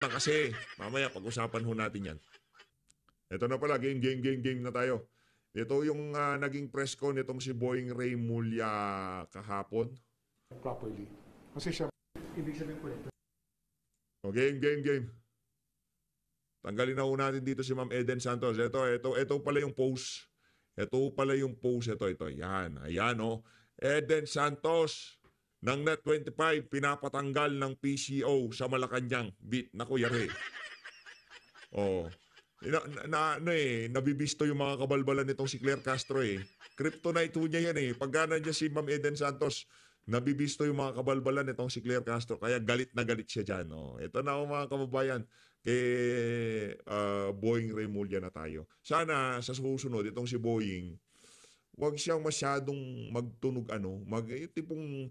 na kasi. Mamaya pag-usapan ho natin yan. Ito na pala, game na tayo. Ito yung naging press con nitong si Boying Ray Mulya kahapon. Properly. Kasi siya, ibig sabihin po ito. O, game. Tanggalin na ho natin dito si Ma'am Eden Santos. Ito pala yung post. Ito. Yan, ayan o. Eden Santos ng Net25 pinapatanggal ng PCO sa Malacanang. Beat. Naku, yari. Oh. Nabibisto yung mga kabalbalan nitong si Claire Castro eh. Kryptonite ho niya yan eh. Pagka nandiyan si Ma'am Eden Santos, nabibisto yung mga kabalbalan nitong si Claire Castro. Kaya galit na galit siya dyan. Oh. Ito na mga kababayan. Kay Boying Ray Mulya na tayo. Sana sa susunod, itong si Boying, huwag siyang masyadong magtunog yung tipong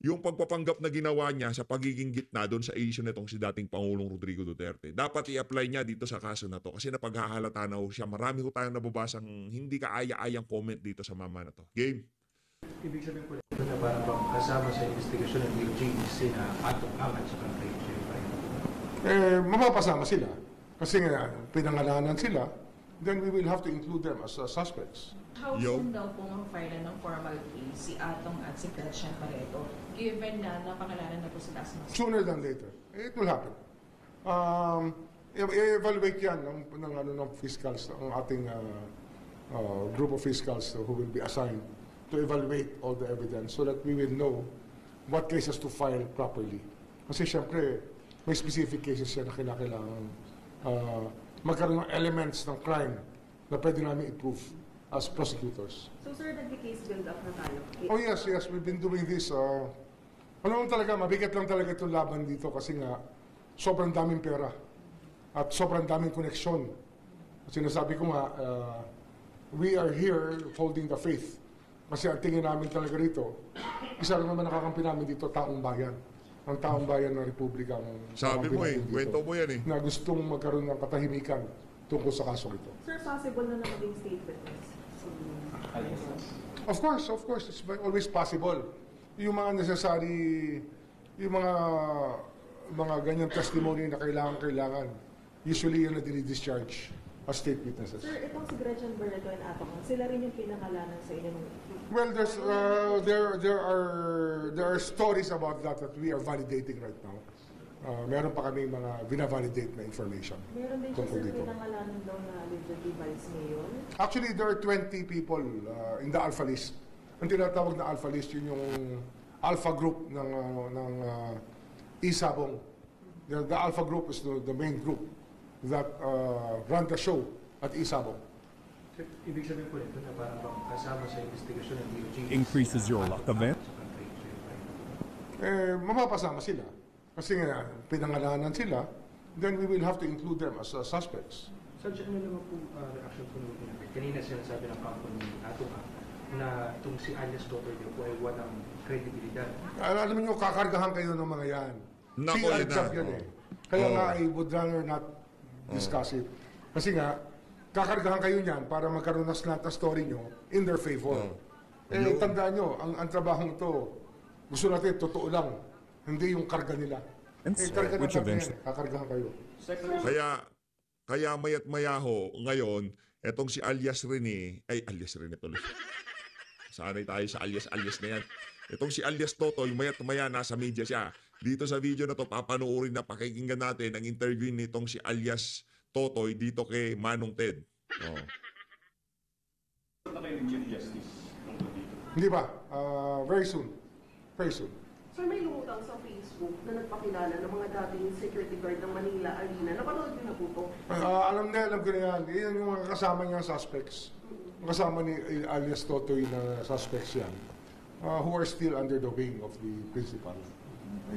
yung pagpapanggap na ginawa niya sa pagiging gitna doon sa issue nitong si dating Pangulong Rodrigo Duterte. Dapat i-apply niya dito sa kaso na to kasi napaghahalata na ho siya. Marami ho tayong nababasang hindi kaaya-ayang comment dito sa mama na to. Game. Ibig sabihin po ito na parang kasama sa investigasyon ng UGC na atong angat sa country. Mapapasama sila. Kasi nga, pinangalanan sila, then we will have to include them as suspects. How soon daw po mag-file ng formal case si Atong at si Gretchen Pareto, given na napangalanan na po sila sa Sooner than later. It will happen. I-evaluate yan ng fiscals, ang ating group of fiscals who will be assigned to evaluate all the evidence so that we will know what cases to file properly. Kasi syempre, may specific cases yan na kailangan magkaroon ng elements ng crime na pwede namin i-prove as prosecutors. So sir, nag-case build up na tayo? Oh yes, we've been doing this. Talaga, mabigat lang talaga itong laban dito kasi nga sobrang daming pera at sobrang daming koneksyon. Sinasabi ko nga, we are here holding the faith. Kasi ang tingin namin talaga rito, isa lang naman nakakampi namin dito, taong bayan. Ang taong bayan ng Republika. Sabi mo kwento mo yan eh. Na gustong magkaroon ng katahimikan tungkol sa kaso ito. Sir, possible na maging state witness? Of course, it's always possible. Yung mga necessary, yung mga ganyang testimony na kailangan, usually yun na dinidischarge as state witnesses. Sir, itong si Gretchen Barreto and Atong, sila rin yung pinangalanan sa inyo. Well, there are stories about that we are validating right now. Meron pa kami mga vina-validate na information. Meron din siya sir pinangalanan daw na allegedly vice mayor? Actually, there are 20 people in the Alpha List. Ang tinatawag na Alpha List, yun yung Alpha Group ng Isabong. The Alpha Group is the main group that run the show at Isabong. Ibig sabihin po ito na parang kasama sa investigasyon ng DOJ. Increases your luck event? Mapapasama sila. Kasi nga, pinangalanan sila, then we will have to include them as suspects. Sir, ano naman po reaction po natin? Kanina sinasabi ng company Atong na itong si Alias Toto po ay walang kredibilidad. Alam niyo, kakargahan kayo ng mga yan. Nako, si Alchap yan eh. Kaya nga, I would rather not discuss it. Kasi nga, kakargahan kayo niyan para magkaroon ng slant na story nyo in their favor. Tandaan nyo, ang trabahong ito, gusto natin, totoo lang. Hindi yung karga nila. Karga na natin yan. Kakargahan kayo. Kaya mayat mayaho ngayon, etong si alias Rene tuloy. Sanay tayo sa alias na yan. Itong si alias Totoy, mayat maya nasa media siya. Dito sa video na to, papanoorin na pakikinggan natin ang interview nitong si alias Totoy dito kay Manong Ted. Oh. Hindi ba? Very soon. Very soon. Sir, may lumutang sa Facebook na nagpakilala ng mga dating security guard ng Manila Arena. Napanood niyo na po ito? Alam ko na yan. Yan yung mga kasama niya suspects. Kasama ni alias Totoy na suspects yan. Who are still under the wing of the principal.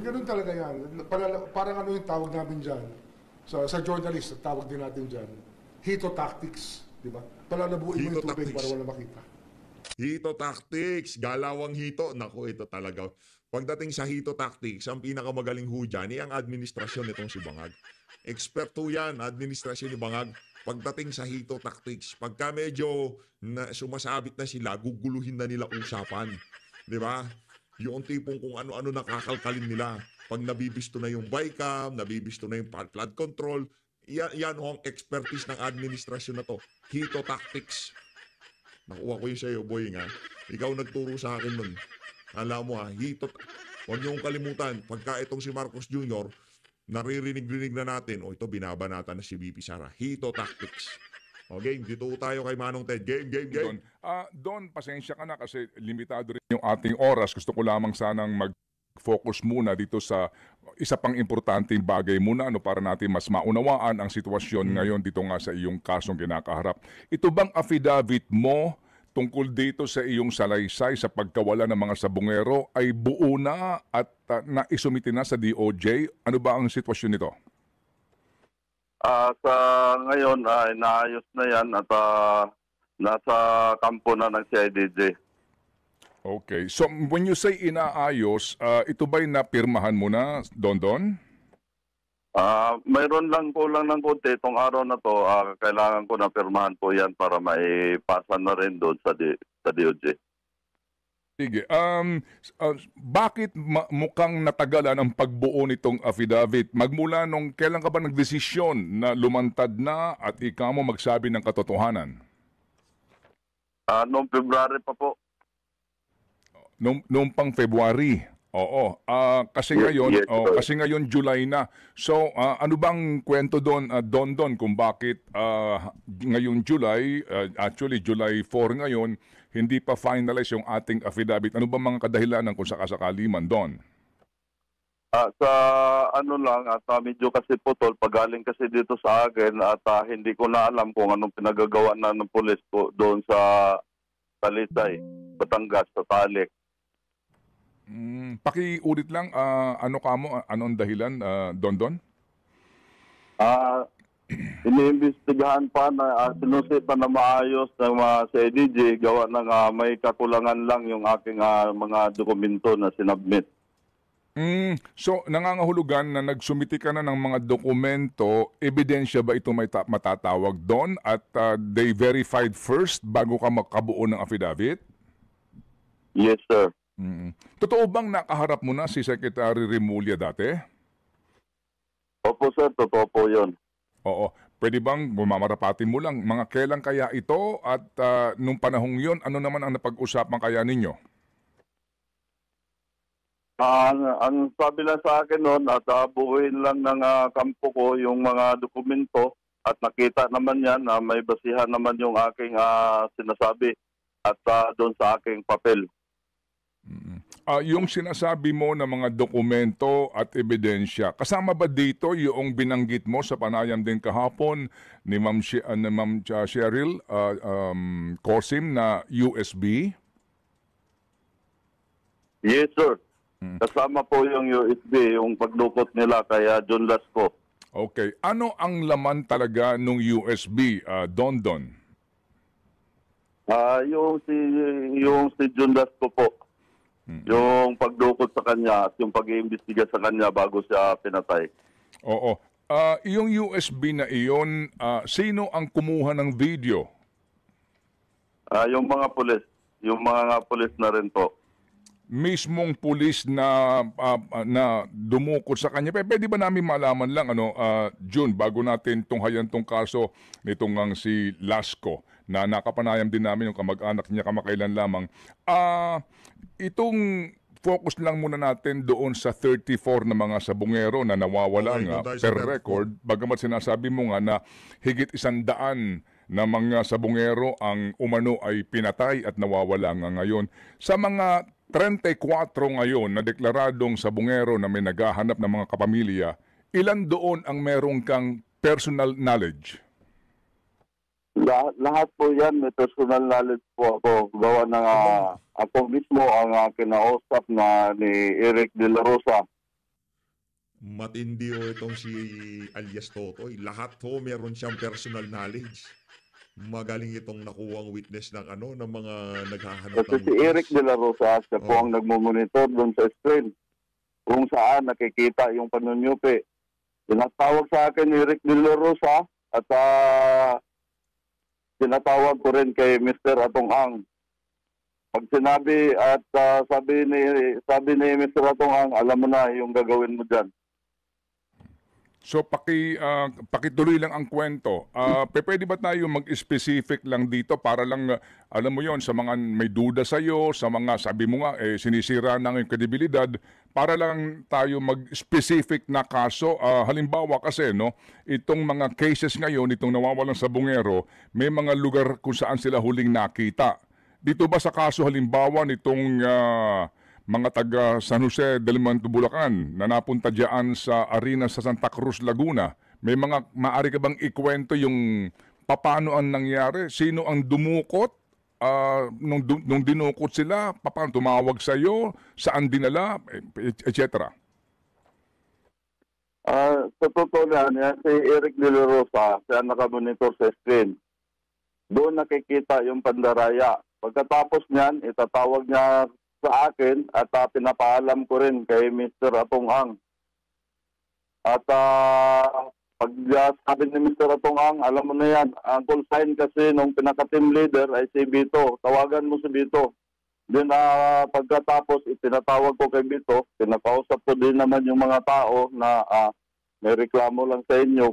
Ganun talaga yan. Parang ano yung tawag namin dyan. Sa journalist, tawag din natin dyan. Hito tactics. Diba? Palalabuin mo yung tubig para wala makita. Hito tactics. Galawang hito. Naku, ito talaga. Pagdating sa hito tactics, ang pinakamagaling ho dyan ay ang administrasyon nitong si Bangag. Expert ho yan, administrasyon ni Bangag. Pagdating sa hito tactics, pagka medyo sumasabit na sila, guguluhin na nila usapan. Di ba? Yung tipong kung ano-ano nakakalkalin nila. Pag nabibisto na yung bycam, nabibisto na yung flood control, yan ho ang expertise ng administrasyon na to. Hito tactics. Nakuha ko yun sa'yo, boy, nga. Ikaw nagturo sa akin nun. Alam mo ha, huwag niyong kalimutan, pagka itong si Marcos Jr., naririnig-rinig na natin, ito binabanatan na si VP Sara. Hito tactics. Okay, dito tayo kay Manong Ted. Game. Don, pasensya ka na kasi limitado rin yung ating oras. Gusto ko lamang sanang mag-focus muna dito sa isa pang importanteng bagay muna para natin mas maunawaan ang sitwasyon ngayon dito nga sa iyong kasong kinakaharap. Ito bang affidavit mo tungkol dito sa iyong salaysay sa pagkawala ng mga sabungero ay buo na at naisumite na sa DOJ? Ano ba ang sitwasyon nito? Sa ngayon, inaayos na yan at nasa kampo na ng CIDJ. Okay. So when you say inaayos, ito ba'y napirmahan mo na, Don? Mayroon lang kulang ng konti itong araw na to. Kailangan ko na pirmahan po yan para maipasa na rin doon sa DOJ. Sige. Bakit mukhang natagalan ang pagbuo nitong affidavit? Magmula nung kailan ka ba nagdesisyon na lumantad na at ikaw mo magsabi ng katotohanan? Noong February pa po. Noong pang February. Oo. Kasi ngayon July na. So ano bang kwento doon Don kung bakit ngayong July, actually July 4 ngayon, hindi pa finalize yung ating affidavit? Ano ba mga kadahilanan kung sakasakali man, Don? Sa ano lang, medyo kasi putol, pagaling kasi dito sa akin at hindi ko na alam kung anong pinagagawa na ng pulis ko doon sa Talisay, Batangas, sa Talik. Pakiulit lang, anong dahilan, Don? Iniimbestigahan pa na sinusita na maayos ng mga CIDJ, gawa ng may kakulangan lang yung aking mga dokumento na sinubmit. So, nangangahulugan na nagsumiti ka na ng mga dokumento, ebidensya ba ito may matatawag doon at they verified first bago ka makabuo ng affidavit? Yes, sir. Totoo bang nakaharap mo na si Secretary Remulla dati? Opo, sir. Totoo po yun. Oo. Pwede bang mamarapatin mo lang mga kailan kaya ito at nung panahong yon, ano naman ang napag-usapan kaya ninyo? Ang sabi lang sa akin noon at buuin lang ng kampo ko yung mga dokumento at nakita naman yan na may basihan naman yung aking sinasabi at doon sa aking papel. Yung sinasabi mo na mga dokumento at ebidensya, kasama ba dito yung binanggit mo sa panayam din kahapon ni Ma'am Cheryl Cosim na USB? Yes, sir. Kasama po yung USB, yung pagdukot nila kaya John Lasco. Okay. Ano ang laman talaga nung USB, Don? Yung si John Lasco po. Yung pagdukot sa kanya at yung pag-iimbestiga sa kanya bago siya pinatay. Oo. Yung USB na iyon, sino ang kumuha ng video? Yung mga pulis. Yung mga pulis na rin po. Mismong pulis na dumukot sa kanya. Pwede ba namin malaman lang, June, bago natin tunghayan tong kaso nitong ang si Lasco, na nakapanayam din namin yung kamag-anak niya kamakailan lamang. Itong focus lang muna natin doon sa 34 na mga sabungero na nawawala nga per record, bagamat sinasabi mo nga na higit 100 na mga sabungero ang umano ay pinatay at nawawala nga ngayon. Sa mga 34 ngayon na deklaradong sabungero na may naghahanap ng mga kapamilya, ilan doon ang merong kang personal knowledge? Lahat po yan, may personal knowledge po ako. Gawa ng ako mismo ang kinausap na ni Eric De La Rosa. Matindi itong si alias Totoy. Lahat meron siyang personal knowledge. Magaling itong nakuwang witness ng ng mga naghahanap ng Kasi si Eric De La Rosa, siya po ang nagmumonitor doon sa screen kung saan nakikita yung panunyupi. Tinatawag sa akin ni Eric De La Rosa at tinatawag ko rin kay Mr. Atong Ang. At sila po ang nagmumonitor doon sa screen kung saan nakikita yung panunyupi. Tinatawag sa akin ni Eric De La Rosa at tinatawag ko rin kay Mr. Atong Ang. At tinatawag ko rin kay Mr. Atong Ang. At tinatawag ko rin kay Mr. Atong Ang. Pag sinabi at sabi ni Mr. Atong, alam mo na yung gagawin mo diyan. So pakituloy lang ang kwento. Pwede ba tayo mag-specific lang dito para lang alam mo yon sa mga may duda sa iyo, sa mga sabi mo nga sinisira ng yung kredibilidad, para lang tayo mag-specific na kaso. Halimbawa kasi no, itong mga cases ngayon, itong nawawalang sabungero, may mga lugar kung saan sila huling nakita. Dito ba sa kaso halimbawa nitong mga taga San Jose del Monte, Bulacan na napunta diyan sa arena sa Santa Cruz, Laguna, may mga maaari ka bang ikwento yung paano ang nangyari? Sino ang dumukot? Nung dinukot sila, paano tumawag sa iyo? Saan dinala? Etc. Sa totoo yan, si Eric De La Rosa, siya nakamonitor sa screen. Doon nakikita yung pandaraya. Pagkatapos niyan, itatawag niya sa akin at pinapaalam ko rin kay Mr. Atong Ang. At pag sabi ni Mr. Atong Ang, alam mo na yan, ang call sign kasi nung pinaka-team leader ay si Bito. Tawagan mo si Bito. Then pagkatapos itinatawag ko kay Bito, pinakausap ko din naman yung mga tao na may reklamo lang sa inyo.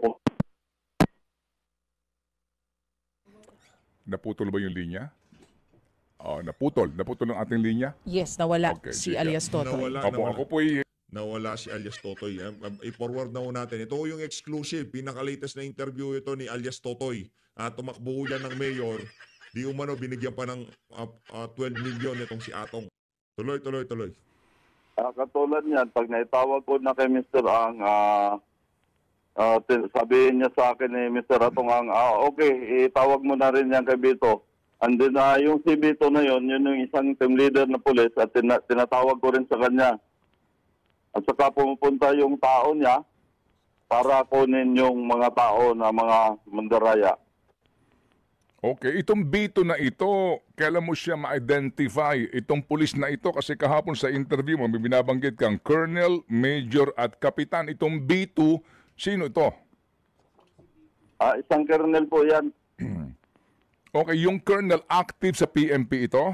Naputol ba yung linya? Naputol ang ating linya. Yes, nawala Okay, si sige. alias Totoy. Ako po'y Nawala si alias Totoy. I-forward na ho natin. Ito yung exclusive. Pinaka-latest na interview ito ni alias Totoy. Tumakbo yan ng mayor. Di umano, binigyan pa ng 12 million itong si Atong. Tuloy. Katulad niyan, pag naitawag ko na kay Mr. Ang, sabihin niya sa akin ni Mr. Atong Ang, okay, itawag mo na rin yan kay Bito. And then yung si Bito na yun yung isang team leader na pulis at tinatawag ko rin sa kanya. At saka pumupunta yung tao niya para kunin yung mga tao na mga mandaraya. Okay, itong Bito na ito, kailan mo siya ma-identify? Itong pulis na ito, kasi kahapon sa interview mo, may binabanggit kang Colonel, Major at Kapitan. Itong Bito, sino ito? Isang colonel po yan. Okay, yung Colonel active sa PNP ito?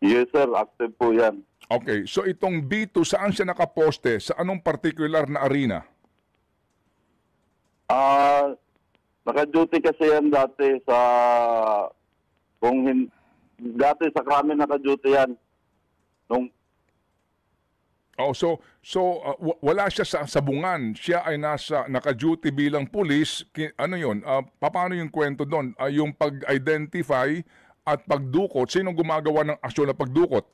Yes sir, active po yan. Okay, so itong Bito, saan siya nakaposte? Sa anong particular na arena? Naka-duty kasi yan dati sa dati sa kami naka-duty yan. Wala siya sa sabungan. Siya ay naka-duty bilang pulis. Ano yun? Paano yung kwento doon? Yung pag-identify at pagdukot, sinong gumagawa ng aksyon na pagdukot?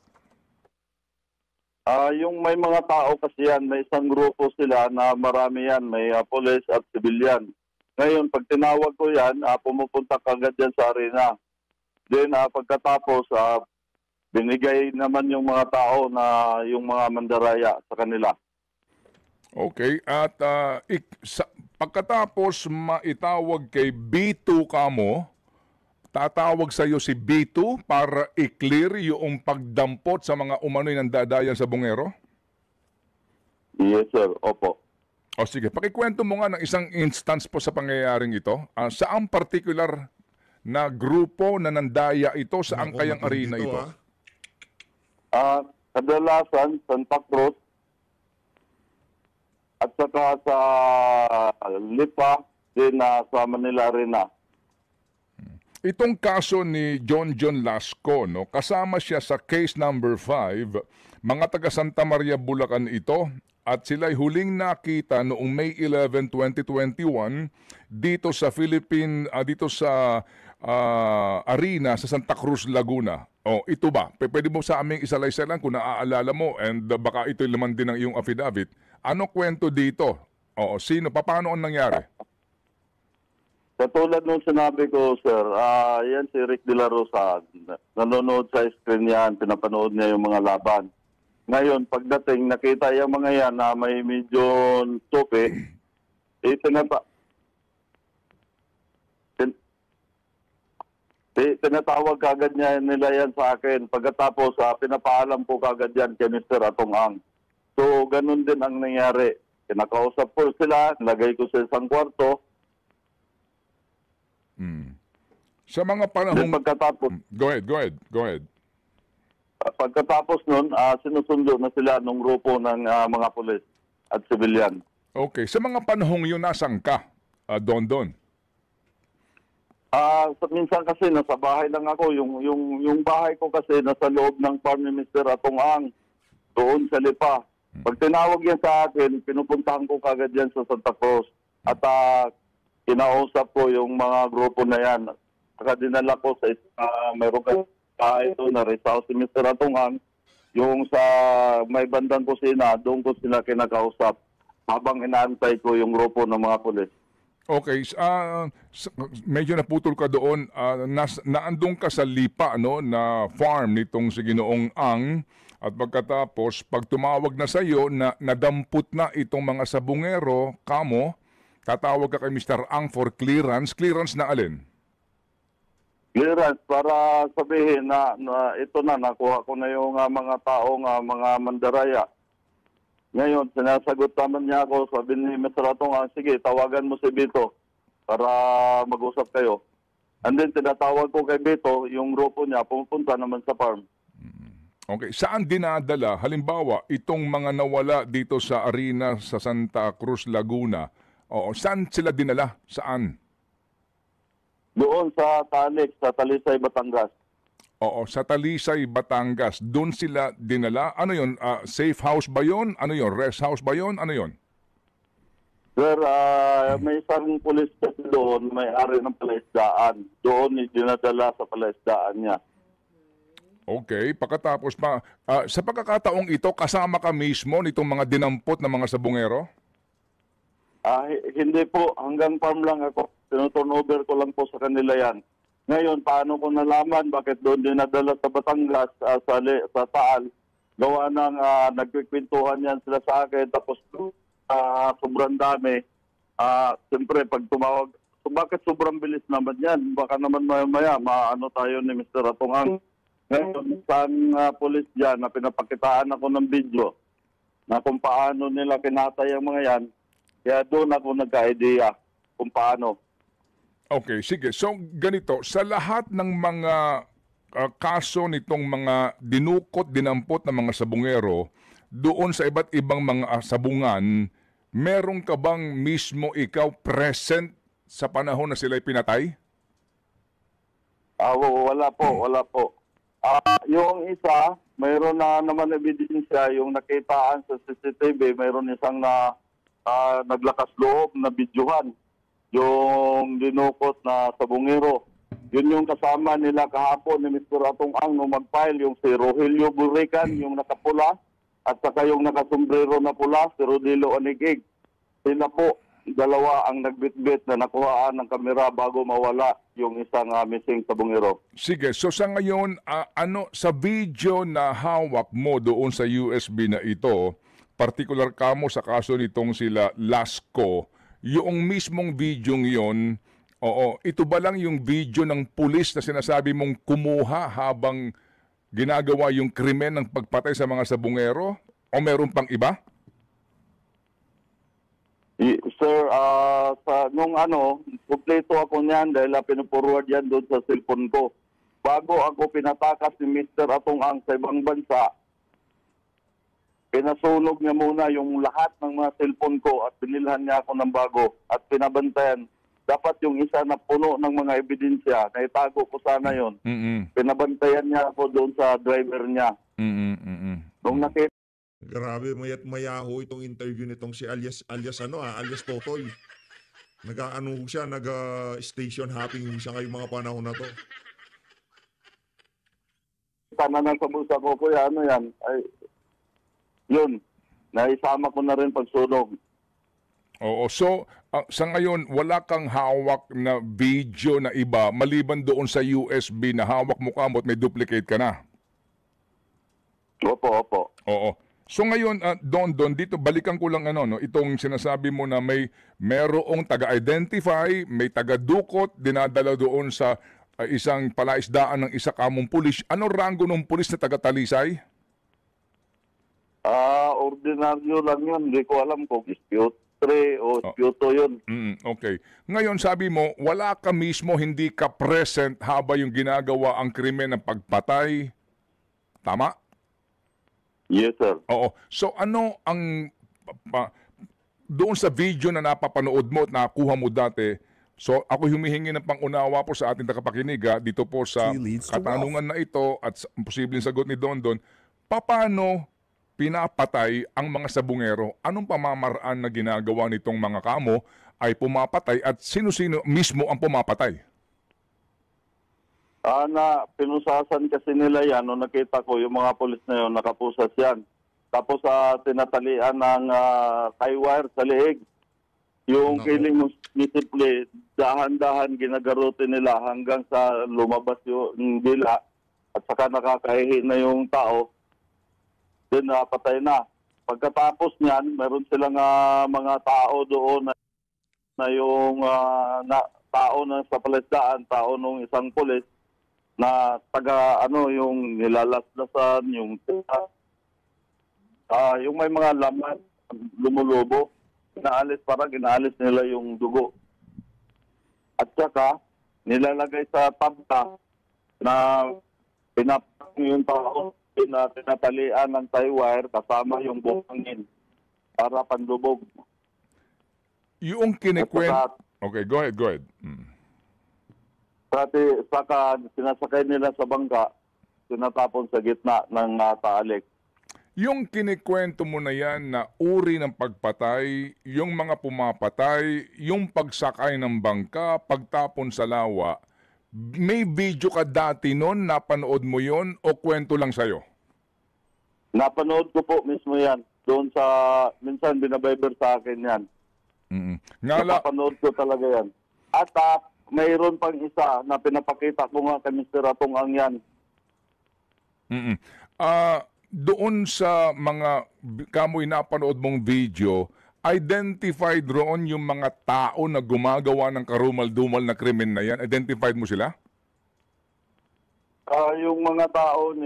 Yung may mga tao kasi yan, may isang grupo sila na marami yan, may pulis at civilian. Ngayon, pag tinawag ko yan, pumupunta kagad yan sa arena. Then, pagkatapos, binigay naman yung mga tao na yung mga mandaraya sa kanila. Okay, at pagkatapos maitawag kay B2 kamo, tatawag sa iyo si B2 para i-clear yung pagdampot sa mga umano'y nandadayan sa bungero? Yes sir, opo. O sige, pakikwento mo nga ng isang instance po sa pangyayaring ito. Saan particular na grupo na nandaya ito? Saan kayang arena ito? Kadalasan, Santa Cruz, at saka sa Lipa, din sa Manila Arena. Itong kaso ni John Lasco, no, kasama siya sa case number 5, mga taga Santa Maria, Bulacan ito, at sila'y huling nakita noong May 11, 2021 dito sa arena sa Santa Cruz, Laguna. Ito ba? Pwede mo sa aming isalaysay lang kung naaalala mo, and baka ito'y laman din ng iyong affidavit. Ano kwento dito? Sino? Paano ang nangyari? Katulad nung sinabi ko, sir, yan si Rick De La Rosa. Nanonood sa screen yan, pinapanood niya yung mga laban. Ngayon, pagdating, nakita yung mga yan na may medyo tope, tinatawag kagad nila yan sa akin. Pagkatapos, pinapaalam po kagad yan kay Mr. Atong Ang. So, ganun din ang nangyari. Kinakausap ko sila, nilagay ko sa isang kwarto. Sa mga panahong... Pagkatapos, Go ahead. Pagkatapos nun, sinusundo na sila ng grupo ng mga pulis at sibilyan. Okay. Sa mga panahong yun, nasaan ka, Don? Minsan kasi nasa bahay lang ako. Yung bahay ko kasi nasa loob ng farm ni Mr. Atong-ang, doon sa Lipa. Pag tinawag yan sa akin, pinupuntahan ko kagad yan sa Santa Cruz. At kinausap ko yung mga grupo na yan. Saka dinala ko sa mayroon ka ito na rest house si Mr. Atong-ang. Yung sa may bandang kusina, doon ko sila kinakausap habang inaantay ko yung grupo ng mga pulis. Okay, medyo naputol ka doon. Naandun ka sa Lipa, no, na farm nitong si Ginoong Ang. At pagkatapos, pag tumawag na sa iyo na nadampot na itong mga sabungero, kamo, tatawag ka kay Mr. Ang for clearance. Clearance na alin? Clearance para sabihin na ito na, nakuha ko na yung mga taong mga mandaraya. Ngayon, sinasagot naman niya ako, sabi ni Mr. Atong, sige, tawagan mo si Bito para mag-usap kayo. And then, tinatawag ko kay Bito, yung grupo niya, pumunta naman sa farm. Okay, saan dinadala, halimbawa, itong mga nawala dito sa arena sa Santa Cruz, Laguna, saan sila dinala? Saan? Doon sa Tanex, sa Talisay, Batangas. Oo, sa Talisay, Batangas. Doon sila dinala. Ano yun? Safe house ba yun? Ano yun? Rest house ba yun? Ano yun? Sir, may isang pulis kasi doon, may-ari ng palaisdaan. Doon dinadala sa palaisdaan niya. Okay, pagkatapos pa, sa pagkakataong ito, kasama ka mismo nitong mga dinampot na mga sabungero? Hindi po, hanggang farm lang ako. Tinuturnover ko lang po sa kanila yan. Ngayon, paano ko nalaman bakit doon dinadala sa Batangas, sa Taal, gawa ng nagkikwentuhan yan sila sa akin, tapos sobrang dami. Siyempre, pag tumawag, bakit sobrang bilis naman yan? Baka naman maya maano tayo ni Mr. Atong-ang. Ngayon, isang pulis dyan na pinapakitaan ako ng video na kung paano nila kinatay ang mga yan, kaya doon ako nagka-idea kung paano. Okay, sige. So, ganito, sa lahat ng mga kaso nitong mga dinukot, dinampot na mga sabungero, doon sa iba't ibang mga sabungan, meron ka bang mismo ikaw present sa panahon na sila'y pinatay? Wala po. Yung isa, mayroon na naman ebidensya, yung nakitaan sa CCTV, mayroon isang naglakas loob na bidyuhan. Yung dinukot na sabungero. Yun yung kasama nila kahapon ni Mr. Atong-ang nung mag-file, yung si Rogelio Burican, yung nakapula, at saka yung nakasombrero na pula, si Rodilo Onigig. Sila po, dalawa ang nagbitbit na nakuhaan ng kamera bago mawala yung isang missing sabungero. Sige, so sa ngayon, sa video na hawak mo doon sa USB na ito, particular kamo sa kaso nitong sila Lasco, yung mismong video yon, ito ba lang yung video ng pulis na sinasabi mong kumuha habang ginagawa yung krimen ng pagpatay sa mga sabungero? O meron pang iba? Sir, nung kumpleto ako niyan dahil pinuforward yan doon sa cellphone ko. Bago ako pinatakas ni Mr. Atong-ang sa ibang bansa, pinasunog niya muna yung lahat ng mga cellphone ko at binilhan niya ako ng bago at pinabantayan. Dapat yung isa na puno ng mga ebidensya, na itago ko sana yon. Pinabantayan niya ako doon sa driver niya. Nung nakita Grabe, mayat mayaho itong interview nitong si alias Totoy. Nag-station hopping siya ngayong mga panahon na to. na sa bulsa ko, kuya, ano yan? Yun, naisama ko na rin pagsunog. Oo, so sa ngayon, wala kang hawak na video na iba maliban doon sa USB na hawak mo kamot, may duplicate ka na. Opo. Oo. So ngayon, Don, dito balikan ko lang itong sinasabi mo na merong taga-identify, may taga-dukot, dinadala doon sa isang palaisdaan ng isa kamong pulis. Anong rango ng pulis na taga-Talisay? Ordinaryo lang yun. Hindi ko alam kung dispute 3 o dispute yun. Okay. Ngayon, sabi mo, wala ka mismo, hindi ka present habang yung ginagawa ang krimen ng pagpatay. Tama? Yes, sir. Oo. So ano ang doon sa video na napapanood mo at nakuha mo dati, so ako humihingi ng pangunawa po sa ating tagapakinig dito po sa katanungan na ito at posibleng sagot ni Dondon, paano pinapatay ang mga sabungero? Anong pamamaraan na ginagawa nitong mga kamo ay pumapatay at sino-sino mismo ang pumapatay? Na pinusasan kasi nila yan, nung nakita ko yung mga polis na yun, nakapusas yan. Tapos tinatalian ng tie-wire sa leeg. Yung kiling multiple, dahan-dahan ginagarote nila hanggang sa lumabas yung dila at saka nakakahihi na yung tao. Then patay na. Pagkatapos niyan, meron silang mga tao doon na yung tao na sa palisdaan, tao nung isang polis na taga yung nilalaslasan, yung yung may mga laman lumulubo, inaalis nila yung dugo. At saka nilalagay sa tabla na pinapak yung tao, tinatalian ng tie wire kasama yung buhangin para pandubog. Yung kinikwento... Okay, go ahead. Saka sinasakay nila sa bangka, tinatapon sa gitna ng taalik. Yung kinikwento mo na yan na uri ng pagpatay, yung mga pumapatay, yung pagsakay ng bangka, pagtapon sa lawa, may video ka dati noon, napanood mo yon o kwento lang sa'yo? Napanood ko po mismo yan. Doon sa, minsan binabiber sa akin yan. Napanood ko talaga yan. At mayroon pang isa na pinapakita ko nga kay Mr. Atongang yan. Doon sa mga kamoy napanood mong video, identified roon yung mga tao na gumagawa ng karumal-dumal na krimen na yan? Identified mo sila? Yung mga tao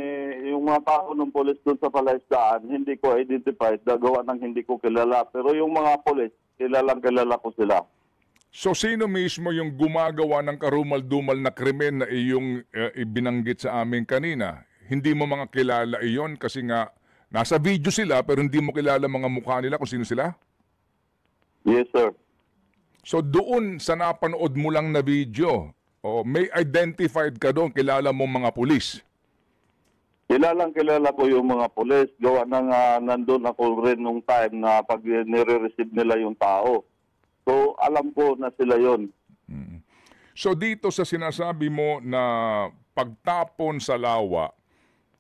ng pulis doon sa palaisdaan, hindi ko identified, gagawa ng hindi ko kilala. Pero yung mga pulis, kilala ko sila. So sino mismo yung gumagawa ng karumal-dumal na krimen na iyong ibinanggit sa amin kanina? Hindi mo mga kilala iyon kasi nga nasa video sila pero hindi mo kilala mga mukha nila kung sino sila? Yes, sir. So doon sa napanood mo lang na video, may identified ka doon, kilala mo mga pulis? Kilala ko yung mga pulis. Gawa ng nandun ako rin nung time na pag nire-receive nila yung tao. So alam ko na sila yon. So dito sa sinasabi mo na pagtapon sa lawa,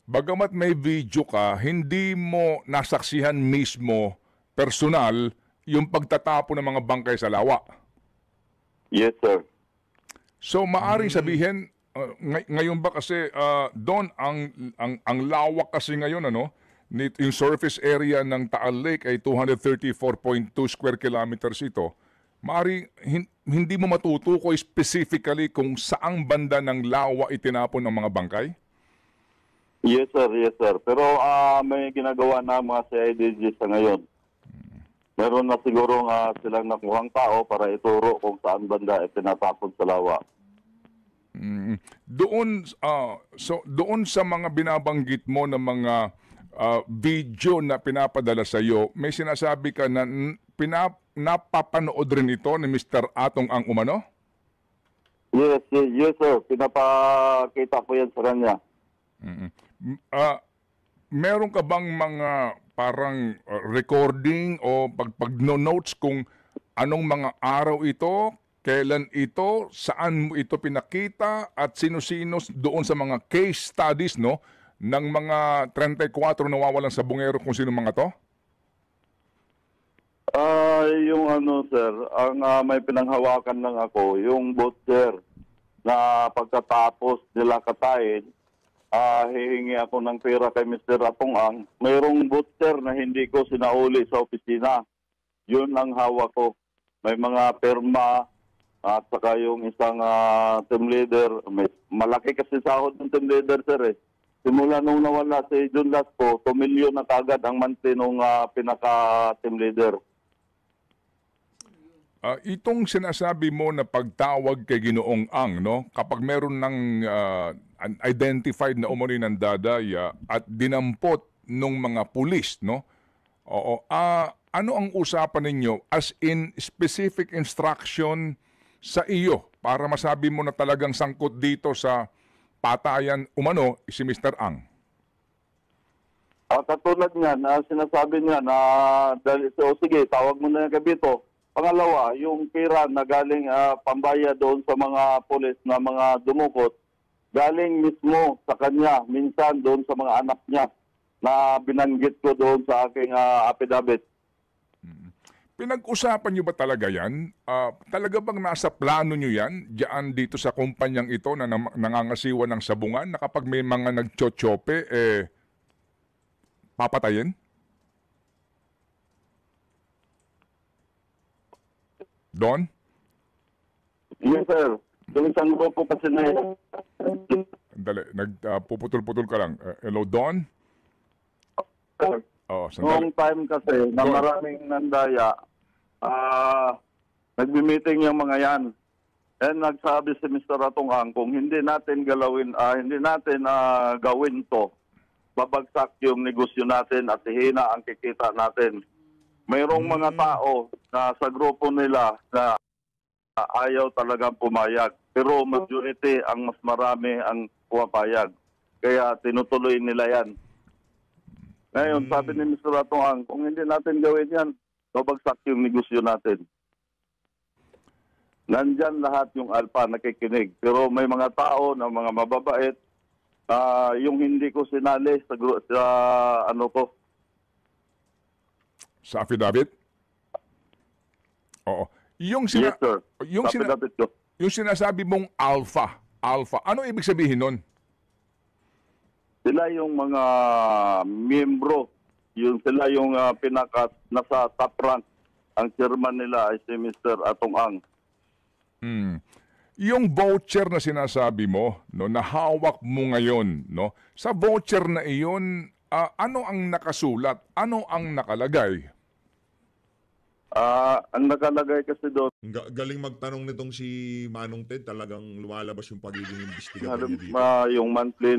bagamat may video ka, hindi mo nasaksihan mismo, personal, yung pagtatapon ng mga bangkay sa lawa. Yes, sir. So maaring sabihin, ngayon ba kasi doon ang lawak kasi ngayon yung surface area ng Taal Lake ay 234.2 square kilometers ito. Maaring hindi mo matutukoy specifically kung saang banda ng lawa itinapon ng mga bangkay? Yes, sir. Pero may ginagawa na mga CIDG sa ngayon. Meron na siguro silang nakuhang tao para ituro kung saan banda itinatapon sa lawa. Doon sa mga binabanggit mo na mga video na pinapadala sa iyo, may sinasabi ka na napapanood rin ito ni Mr. Atong ang umano? Yes, sir. Pinapakita ko yan sa kanya. Meron ka bang mga parang recording o pag-notes kung anong mga araw ito, kailan ito, saan mo ito pinakita at sino-sino doon sa mga case studies ng mga 34 nawawalang sabungero kung sino mga to? Yung sir, ang may pinanghawakan lang ako, yung boat sir, na pagkatapos nila katayin, hihingi ako ng pera kay Mr. Atongang. Mayroong boat sir na hindi ko sinauli sa opisina. Yun ang hawak ko. May mga perma at saka yung isang team leader. Malaki kasi sahod ng team leader sir eh. Simula nung nawala si John Lasco, 2 million na kagad ang monthly nung pinaka-team leader. Itong sinasabi mo na pagtawag kay Ginoong Ang, kapag meron ng identified na umano'y nandadaya at dinampot nung mga pulis, no? Oo. Ano ang usapan ninyo as in specific instruction sa iyo para masabi mo na talagang sangkot dito sa patayan umano si Mr. Ang? Katulad nga na sinasabi niya na sige, tawag mo na yung kabito. Pangalawa, yung pira na galing pambaya doon sa mga pulis na mga dumukot, galing mismo sa kanya, minsan doon sa mga anak niya na binanggit ko doon sa aking affidavit. Pinag-usapan nyo ba talaga yan? Talaga bang nasa plano nyo yan diyan dito sa kumpanyang ito na nangangasiwa ng sabungan na kapag may mga nagchochope, papatayin? Don? Yes, sir. Yung isang grupo kasi na Dali, puputol-putol ka lang. Hello, Don? Oh, sandali. noong time kasi na maraming nandaya, nagbi-meeting yung mga yan. And nagsabi si Mr. Atong Ang, kung hindi natin gawin to, babagsak yung negosyo natin at hihina ang kikita natin. Mayroong mga tao na sa grupo nila na ayaw talagang pumayag. Pero majority ang mas marami ang pumapayag. Kaya tinutuloy nila yan. Ngayon, sabi ni Mr. Atong Ang, kung hindi natin gawin yan, babagsak yung negosyo natin. Nandyan lahat yung alpha nakikinig. Pero may mga tao na mga mababait, yung hindi ko sinali sa ano ko. Sa affidavit? Oo. Yes, sir. Sa affidavit ko. Yung sinasabi mong alpha, ano ibig sabihin nun? Sila yung mga miyembro. Sila yung nasa top rank. Ang chairman nila ay si Mr. Atong Ang. Yung voucher na sinasabi mo, no, na hawak mo ngayon, no, sa voucher na iyon, ano ang nakasulat? Ano ang nakalagay? Ang nakalagay kasi doon, Galing magtanong nitong si Manong Ted, talagang lumalabas yung pagiging investigator niya dito. yung monthly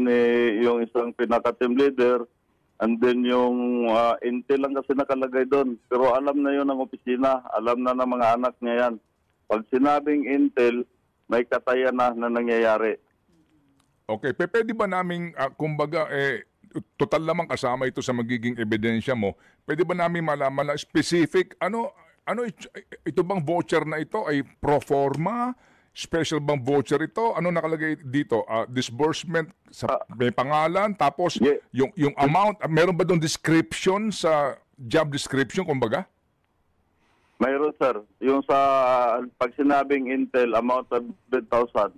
yung isang pinaka-team leader, and then yung intel lang kasi nakalagay doon. Pero alam na yun ng opisina, alam na ng mga anak niya yan. Pag sinabing intel, may katayan na nangyayari. Okay, pwede ba naming, kumbaga, total lamang kasama ito sa magiging ebidensya mo, pwede ba namin malaman na specific, ito bang voucher na ito ay pro forma? Special bang voucher ito? Ano nakalagay dito? Disbursement sa may pangalan, tapos Yeah. yung amount, meron ba doon description sa job description, kumbaga? Mayroon, sir. Yung sa pag sinabing intel, amount of 100,000,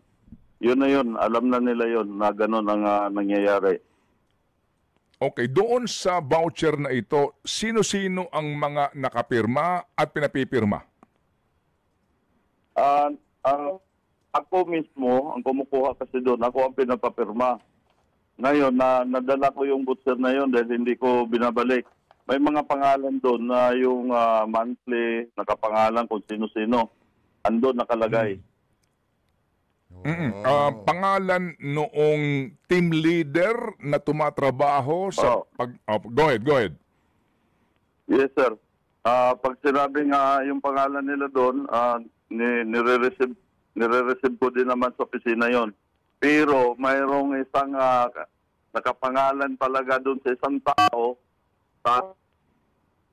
yun na yun. Alam na nila yun na ganun ang nangyayari. Okay, doon sa voucher na ito, sino-sino ang mga nakapirma at pinapipirma? Ako mismo, ang kumukuha kasi doon, ako ang pinapapirma. Ngayon, nadala ko yung voucher na yun dahil hindi ko binabalik. May mga pangalan doon na yung monthly, nakapangalan kung sino-sino. Andun nakalagay. Pangalan noong team leader na tumatrabaho sa go ahead. Yes, sir. Pag sinabing yung pangalan nila doon, nire-receive ko din naman sa opisina yon. Pero mayroong isang nakapangalan talaga doon sa isang tao,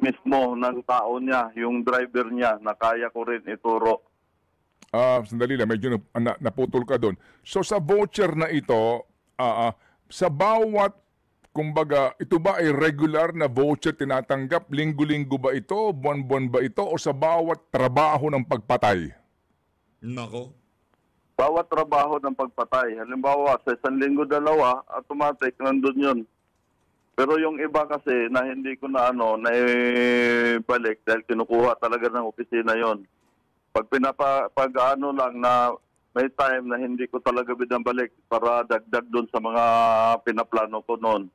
mismo ng tao niya, yung driver niya, na kaya ko rin ituro. Sandali lang, medyo naputol ka doon. So sa voucher na ito, sa bawat, kumbaga, ito ba ay regular na voucher tinatanggap? Linggo-linggo ba ito? Buwan-buwan ba ito? O sa bawat trabaho ng pagpatay? Nako. Bawat trabaho ng pagpatay. Halimbawa, sa isang linggo, dalawa, automatic, nandun yun. Pero yung iba kasi na hindi ko na naibalik dahil kinukuha talaga ng opisina yon. Pag lang na may time na hindi ko talaga binabalik para dagdag doon sa mga pinaplano ko noon.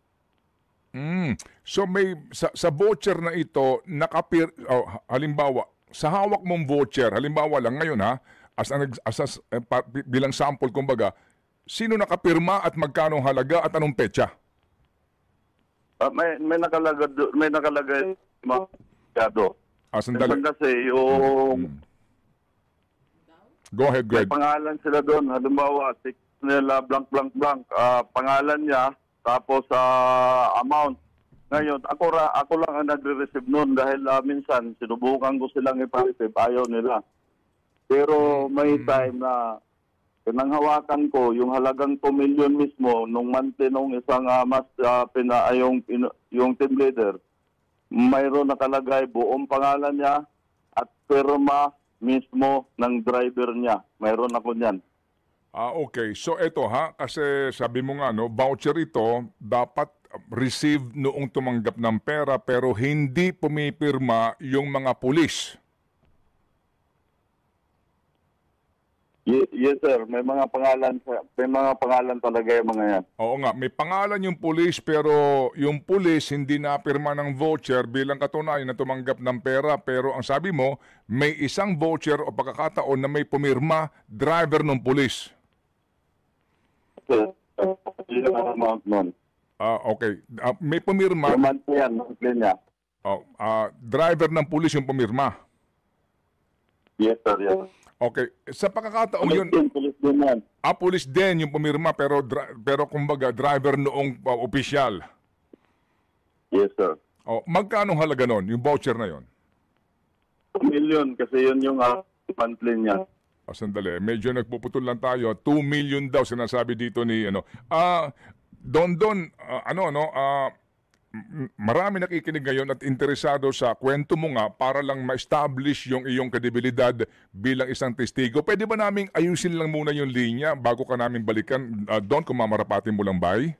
So may sa voucher na ito halimbawa sa hawak mong voucher, halimbawa lang ngayon bilang sample kumbaga, Sino nakapirma at magkano ang halaga at anong petsa? May nakalagay mga kado. Sandali. Minsan kasi yung Go ahead, may Greg. pangalan sila doon. Halimbawa, nila blank blank blank. Pangalan niya, tapos amount. Ngayon, ako lang ang nagre-receive noon dahil minsan sinubukan ko silang ipa-receive, ayaw nila. Pero may time na pinanghawakan ko yung halagang 2 million mismo nung monthly nung isang yung team leader. Mayroon nakalagay buong pangalan niya at firma mismo ng driver niya. Mayroon ako niyan. Okay. So ito kasi sabi mo nga, no, voucher ito dapat receive noong tumanggap ng pera pero hindi pumipirma yung mga pulis. Yes sir, may mga pangalan talaga yung mga yan. Oo nga, may pangalan yung pulis pero yung pulis hindi napirma ng voucher bilang katunayan na tumanggap ng pera pero ang sabi mo, may isang voucher o pagkakataon na may pumirma driver ng pulis. Sir, yun ang amount nun. Okay. May pumirma, Monthly niya. driver ng pulis yung pumirma. Yes sir, yes. Okay. Sa pagkakataon yun, Pulis din yan. pulis din yung pumirma pero kumbaga driver noong opisyal. Yes sir. Magkano halaga nun, yung voucher na yon? 2 million kasi yun yung monthly niya. Sandali, medyo nagpuputol lang tayo. 2 million daw sinasabi dito ni marami nakikinig ngayon at interesado sa kwento mo nga para lang ma-establish yung iyong kredibilidad bilang isang testigo. Pwede ba naming ayusin lang muna yung linya bago ka namin balikan doon kung mamarapatin mo lang, bay?